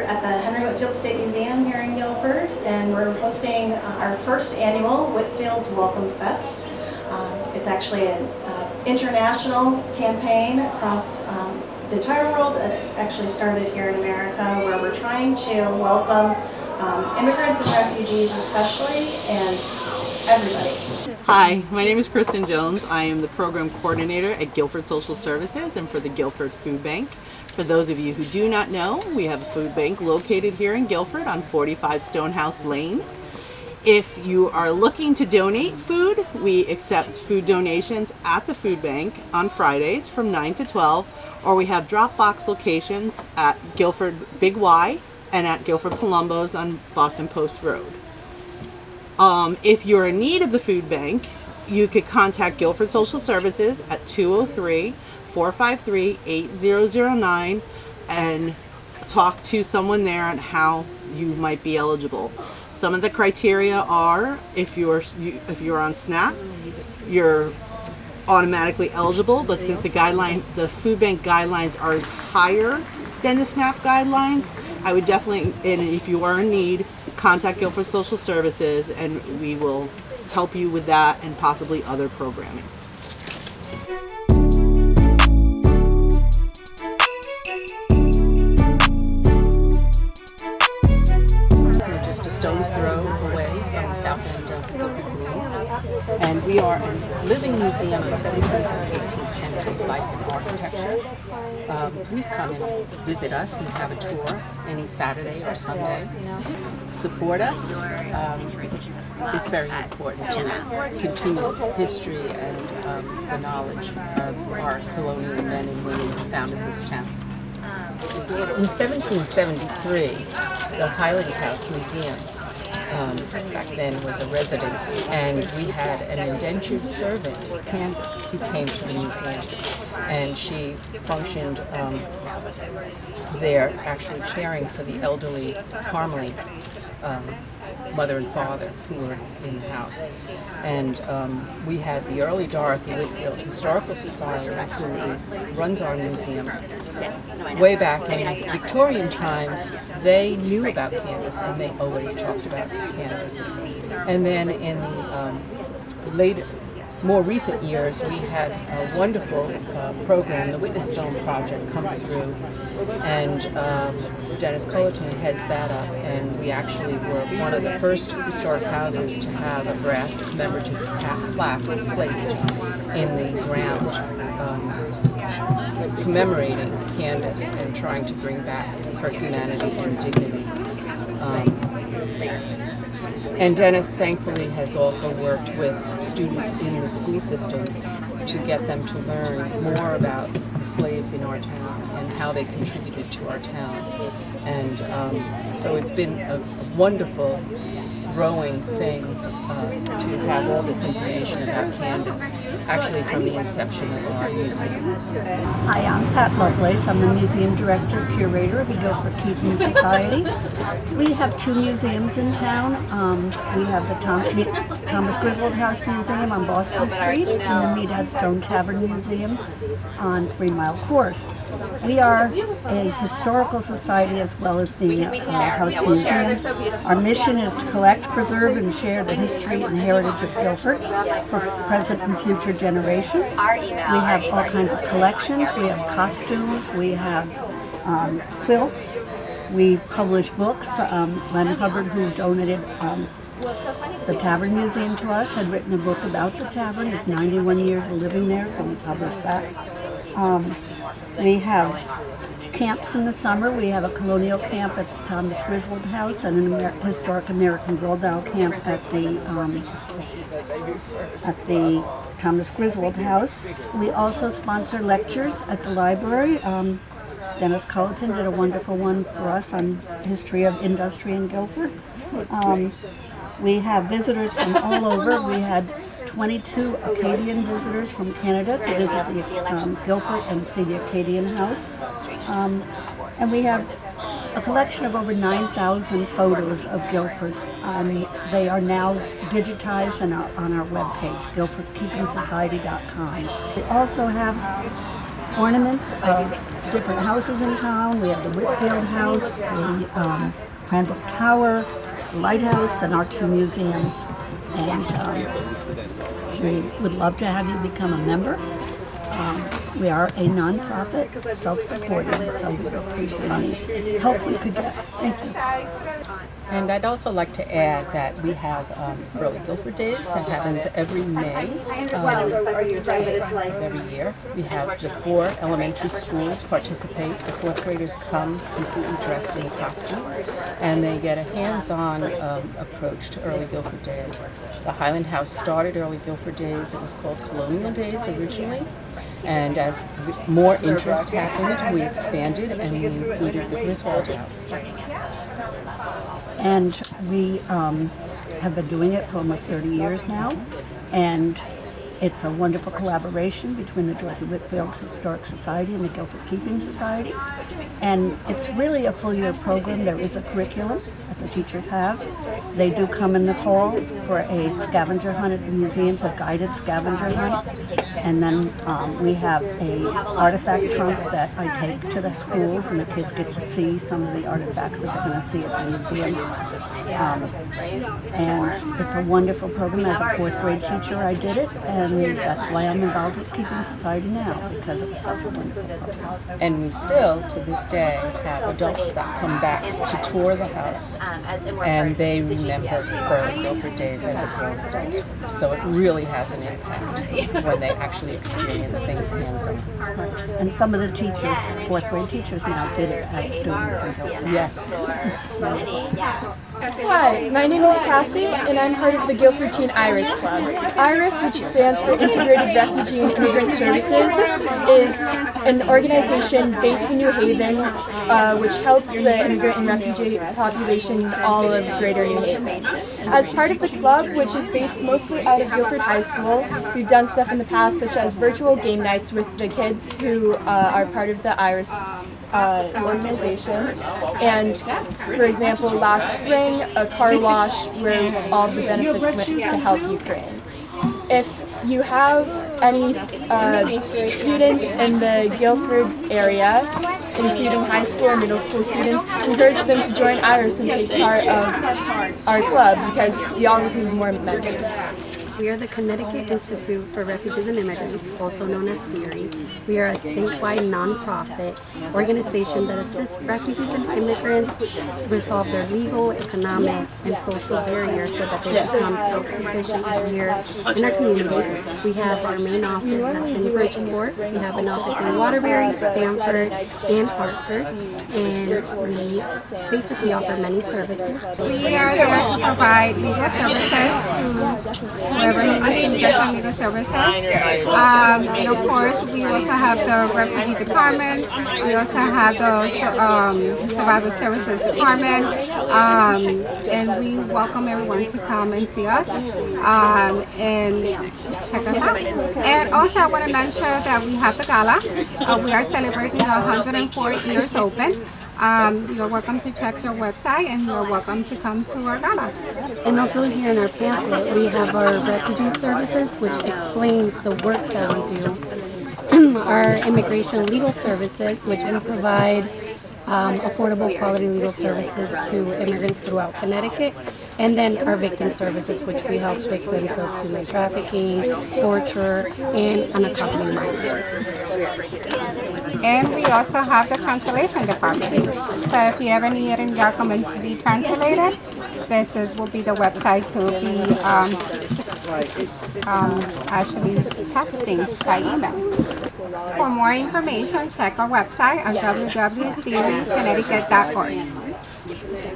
at the Henry Whitfield State Museum here in Guilford, and we're hosting our first annual Whitfield's WelcomeFest. It's actually an international campaign across the entire world. It actually started here in America, where we're trying to welcome immigrants and refugees especially, and everybody. Hi, my name is Kristen Jones. I am the program coordinator at Guilford Social Services and for the Guilford Food Bank. For those of you who do not know, we have a food bank located here in Guilford on 45 Stonehouse Lane. If you are looking to donate food, we accept food donations at the food bank on Fridays from 9 to 12, or we have drop box locations at Guilford Big Y and at Guilford Columbo's on Boston Post Road. If you're in need of the food bank, you could contact Guilford Social Services at 203-453-8009 and talk to someone there on how you might be eligible. Some of the criteria are if you're on SNAP, you're automatically eligible, but since the food bank guidelines are higher than the SNAP guidelines, I would definitely, and if you are in need, contact Guilford Social Services and we will help you with that and possibly other programming. We're just a stone's throw away from the south end of Guilford Green, and we are a living museum of 17th and 18th century Viking architecture. Please come and visit us and have a tour any Saturday or Sunday. Support us. It's very important to continue history and the knowledge of our colonial men and women who founded this town. In 1773, the Highland House Museum back then was a residence, and we had an indentured servant, Candace, who came to the museum, and she functioned there, actually caring for the elderly Parmalee mother and father who were in the house. And we had the early Dorothy Whitfield Historical Society, who runs our museum. Way back in Victorian times, they knew about Candace and they always talked about Candace. And then in the more recent years, we had a wonderful program, the Witness Stone Project, come through, and Dennis Cullerton heads that up, and we actually were one of the first historic houses to have a brass commemorative plaque placed in the ground commemorating Candace and trying to bring back her humanity and dignity. And Dennis, thankfully, has also worked with students in the school systems to get them to learn more about the slaves in our town and how they contributed to our town. And so it's been a wonderful, growing thing to have all this information about Candace, actually from the inception of our museum. Hi, I'm Pat Lovelace. I'm the museum director, curator of the Guilford Keeping Society. We have two museums in town. We have the Thomas Griswold House Museum on Boston Street and the Meadad Stone Tavern Museum on 3 Mile Course. We are a historical society as well as being a house museum. Our mission is to collect, preserve, and share the history and heritage of Guilford for present and future generations. We have all kinds of collections. We have costumes. We have quilts. We publish books. Len Hubbard, who donated the Tavern Museum to us, had written a book about the tavern. It's 91 years of living there, so we published that. We have camps in the summer. We have a colonial camp at the Thomas Griswold House and an historic American Girl Doll camp at the Thomas Griswold House. We also sponsor lectures at the library. Dennis Cullerton did a wonderful one for us on history of industry in Guilford. We have visitors from all over. We had 22 Acadian visitors from Canada to visit the Guilford and see the Acadian House. And we have a collection of over 9,000 photos of Guilford. They are now digitized and are on our webpage, guilfordkeepingsociety.com. We also have ornaments of different houses in town. We have the Whitfield House, the Cranbrook Tower, the Lighthouse, and our two museums. And we would love to have you become a member. We are a nonprofit, self-supporting, so we would appreciate any help we could get. Thank you. And I'd also like to add that we have Early Guilford Days that happens every May every year. We have the 4 elementary schools participate. The 4th graders come completely dressed in costume, and they get a hands-on approach to Early Guilford Days. The Highland House started Early Guilford Days. It was called Colonial Days originally. And as more interest happened, we expanded and we included the Griswold House. And we have been doing it for almost 30 years now. And it's a wonderful collaboration between the Dorothy Whitfield Historic Society and the Guilford Keeping Society. And it's really a full year program. There is a curriculum that the teachers have. They do come in the fall for a scavenger hunt at the museums, a guided scavenger hunt. And then we have a artifact trunk that I take to the schools, and the kids get to see some of the artifacts that they're going to see at the museums. And it's a wonderful program. As a 4th grade teacher, I did it, and that's why I'm involved with Keeping Society now, because it was such a wonderful program. And we still, to this day, have adults that come back to tour the house, and they remember Early Guilford Days as a grown adult. So it really has an impact when they actually experience things hands-on. And some of the teachers, 4th grade teachers now, did it as students. And Yes. Hi, my name is Cassie, and I'm part of the Guilford Teen IRIS Club. IRIS, which stands for Integrated Refugee and Immigrant Services, is an organization based in New Haven, which helps the immigrant and refugee population all of Greater New Haven. As part of the club, which is based mostly out of Guilford High School, we've done stuff in the past such as virtual game nights with the kids who are part of the IRIS organization. And for example, last spring, a car wash where all the benefits went to help Ukraine. If you have any students in the Guilford area, including high school and middle school students, encourage them to join IRIS and take part of our club, because we always need more members. We are the Connecticut Institute for Refugees and Immigrants, also known as CIRI. We are a statewide nonprofit organization that assists refugees and immigrants resolve their legal, economic, and social barriers so that they become self-sufficient here in our community. We have our main office that's in Bridgeport. We have an office in Waterbury, Stamford, and Hartford. And we basically offer many services. We are there to provide legal services to whoever needs to get some legal services. And of course, we also have the refugee department. We also have the survival services department. And we welcome everyone to come and see us and check us out. And also, I want to mention that we have the gala. We are celebrating 104 years open. You're welcome to check your website, and you're welcome to come to our gala. And also here in our pamphlet, we have our refugee services, which explains the work that we do. Our immigration legal services, which we provide affordable quality legal services to immigrants throughout Connecticut. And then our victim services, which we help victims of human trafficking, torture, and unaccompanied minors. And we also have the translation department. So if you ever need any document to be translated, will be the website to be actually texting by email. For more information, check our website on www.connecticut.org.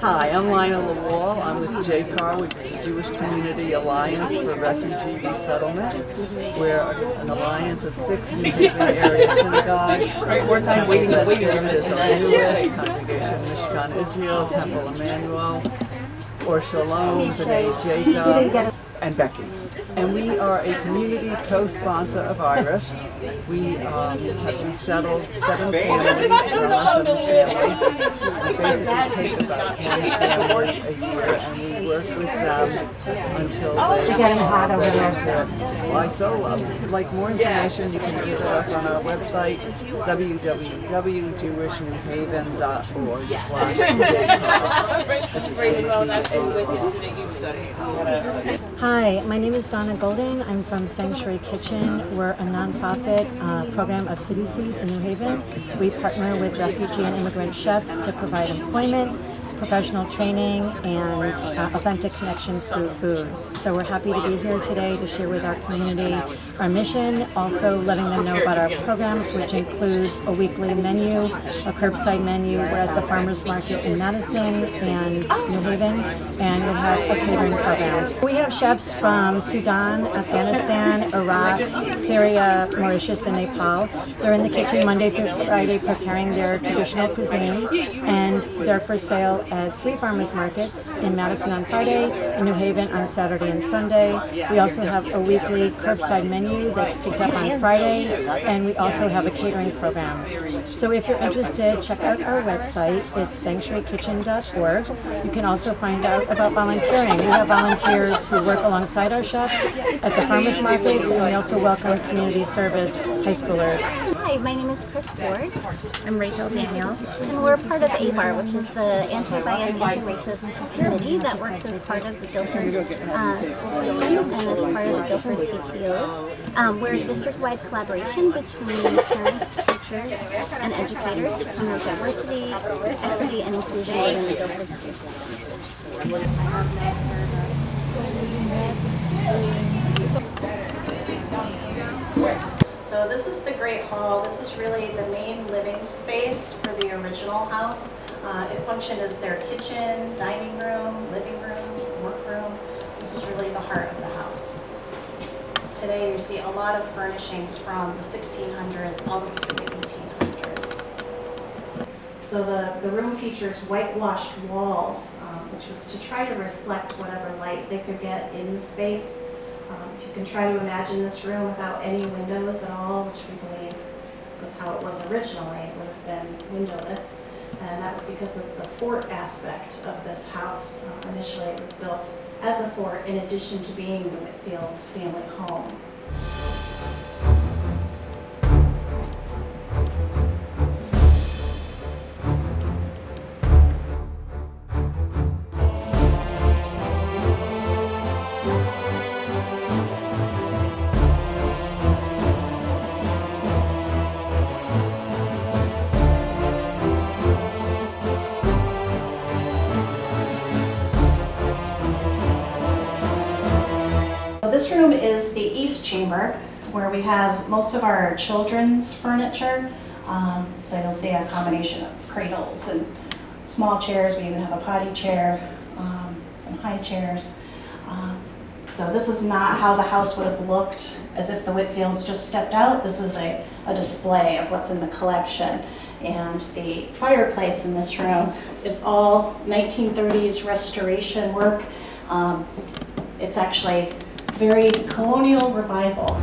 Hi, I'm Lionel LaWall. I'm with JCAR, which is the Jewish Community Alliance for Refugee Resettlement. We're an alliance of 6 New Haven area synagogues. There's our newest congregation, Mishkan Israel, Temple Emmanuel, Or Shalom, B'nai Jacob, and Becky. And we are a community co-sponsor of Iris. We have resettled 7 families from our 7 family. We basically take about 10 families a year and we work with them until they get them hot over there. Why so? If you'd like more information, you can visit us on our website, www.jewishnewhaven.org/. Hi, my name is Donna Golding. I'm from Sanctuary Kitchen. We're a nonprofit program of City Seed in New Haven. We partner with refugee and immigrant chefs to provide employment, professional training, and authentic connections through food. So we're happy to be here today to share with our community our mission, also letting them know about our programs, which include a weekly menu, a curbside menu. We're at the farmers market in Madison and New Haven, and we have a catering program. We have chefs from Sudan, Afghanistan, Iraq, Syria, Mauritius, and Nepal. They're in the kitchen Monday through Friday preparing their traditional cuisine, and they're for sale at 3 farmers markets in Madison on Friday, in New Haven on Saturday and Sunday. We also have a weekly curbside menu that's picked up on Friday, and we also have a catering program. So if you're interested, check out our website. It's sanctuarykitchen.org. You can also find out about volunteering. We have volunteers who work alongside our chefs at the farmers markets, and we also welcome community service high schoolers. Hi, my name is Chris Ford. I'm Rachel Daniels, and we're part of ABAR, which is the Anti-Bias, Anti-Racist Committee that works as part of the Guilford school system and as part of the Guilford PTOs. We're a district-wide collaboration between parents, teachers, and educators to promote diversity, equity, and inclusion within the Guilford school system. So this is the Great Hall. This is really the main living space for the original house. It functioned as their kitchen, dining room, living room, workroom. This is really the heart of the house. Today you see a lot of furnishings from the 1600s all the way through the 1800s. So the room features whitewashed walls, which was to try to reflect whatever light they could get in the space. If you can try to imagine this room without any windows at all, which we believe was how it was originally, it would have been windowless. And that was because of the fort aspect of this house. Initially it was built as a fort in addition to being the Whitfield family home. This room is the east chamber, where we have most of our children's furniture. So you'll see a combination of cradles and small chairs. We even have a potty chair, some high chairs. So this is not how the house would have looked as if the Whitfields just stepped out. This is a display of what's in the collection. And the fireplace in this room is all 1930s restoration work. It's actually very colonial revival.